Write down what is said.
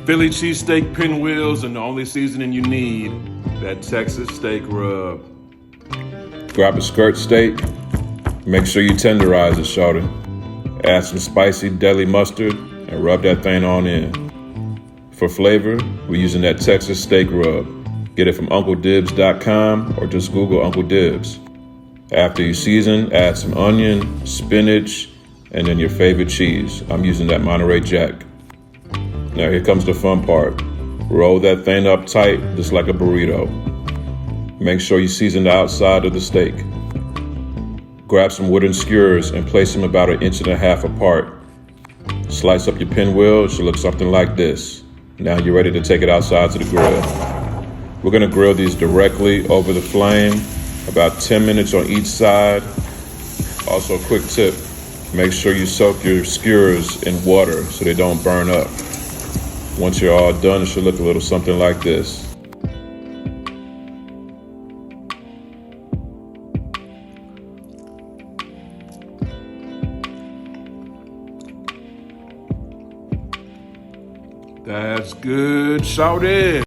Philly cheesesteak pinwheels, and the only seasoning you need, that Texas steak rub. Grab a skirt steak. Make sure you tenderize it, shorty. Add some spicy deli mustard and rub that thing on in. For flavor, we're using that Texas steak rub. Get it from UncleDibbz.com or just Google Uncle Dibbz. After you season, add some onion, spinach, and then your favorite cheese. I'm using that Monterey Jack. Now here comes the fun part. Roll that thing up tight, just like a burrito. Make sure you season the outside of the steak. Grab some wooden skewers and place them about 1.5 inches apart. Slice up your pinwheel, it should look something like this. Now you're ready to take it outside to the grill. We're gonna grill these directly over the flame, about 10 minutes on each side. Also, a quick tip, make sure you soak your skewers in water so they don't burn up. Once you're all done, it should look a little something like this. That's good, shorty.